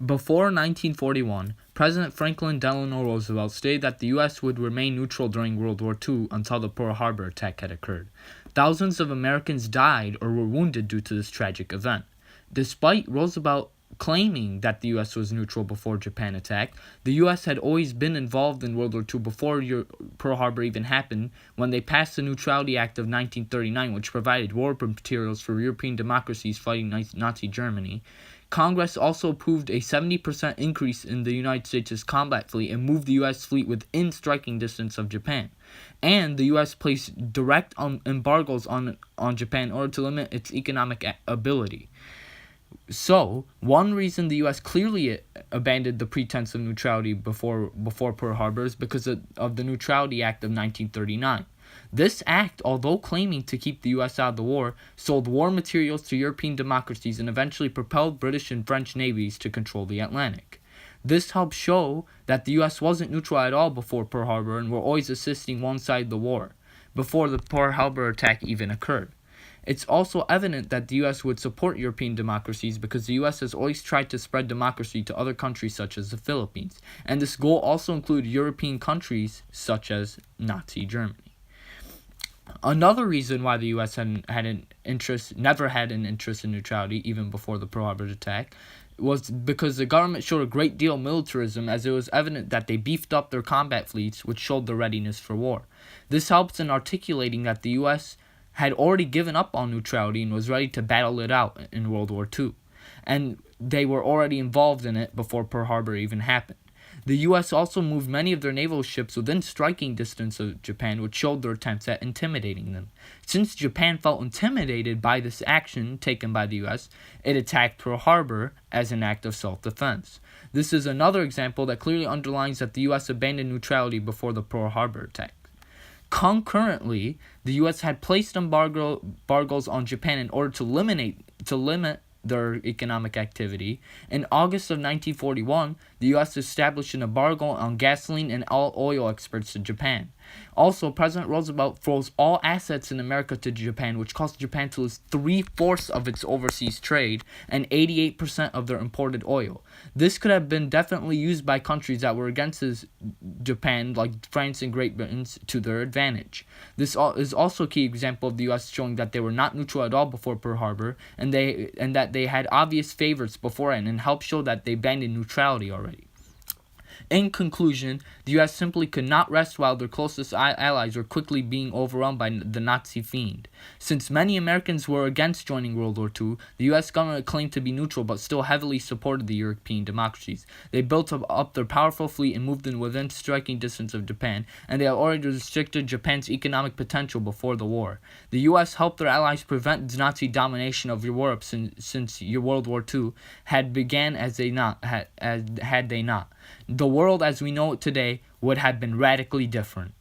Before 1941, President Franklin Delano Roosevelt stated that the U.S. would remain neutral during World War II until the Pearl Harbor attack had occurred. Thousands of Americans died or were wounded due to this tragic event. Despite Roosevelt claiming that the U.S. was neutral before Japan attacked, the U.S. had always been involved in World War II before Pearl Harbor even happened, when they passed the Neutrality Act of 1939, which provided war materials for European democracies fighting Nazi Germany. Congress also approved a 70% increase in the United States' combat fleet and moved the U.S. fleet within striking distance of Japan. And the U.S. placed direct embargoes on Japan in order to limit its economic ability. So, one reason the U.S. clearly abandoned the pretense of neutrality before Pearl Harbor is because of the Neutrality Act of 1939. This act, although claiming to keep the U.S. out of the war, sold war materials to European democracies and eventually propelled British and French navies to control the Atlantic. This helps show that the U.S. wasn't neutral at all before Pearl Harbor and were always assisting one side of the war, before the Pearl Harbor attack even occurred. It's also evident that the U.S. would support European democracies because the U.S. has always tried to spread democracy to other countries such as the Philippines, and this goal also included European countries such as Nazi Germany. Another reason why the U.S. never had an interest in neutrality even before the Pearl Harbor attack was because the government showed a great deal of militarism, as it was evident that they beefed up their combat fleets, which showed their readiness for war. This helps in articulating that the U.S. had already given up on neutrality and was ready to battle it out in World War II, and they were already involved in it before Pearl Harbor even happened. The U.S. also moved many of their naval ships within striking distance of Japan, which showed their attempts at intimidating them. Since Japan felt intimidated by this action taken by the U.S., it attacked Pearl Harbor as an act of self-defense. This is another example that clearly underlines that the U.S. abandoned neutrality before the Pearl Harbor attack. Concurrently, the U.S. had placed embargoes on Japan in order to limit their economic activity. In August of 1941, the U.S. established an embargo on gasoline and all oil exports to Japan. Also, President Roosevelt froze all assets in America to Japan, which caused Japan to lose 3/4 of its overseas trade and 88% of their imported oil. This could have been definitely used by countries that were against Japan, like France and Great Britain, to their advantage. This is also a key example of the U.S. showing that they were not neutral at all before Pearl Harbor, and that they had obvious favorites beforehand, and helped show that they abandoned neutrality already. In conclusion, the U.S. simply could not rest while their closest allies were quickly being overrun by the Nazi fiend. Since many Americans were against joining World War II, the U.S. government claimed to be neutral but still heavily supported the European democracies. They built up their powerful fleet and moved in within striking distance of Japan, and they had already restricted Japan's economic potential before the war. The U.S. helped their allies prevent Nazi domination of Europe since World War II had began had they not. The world as we know it today would have been radically different.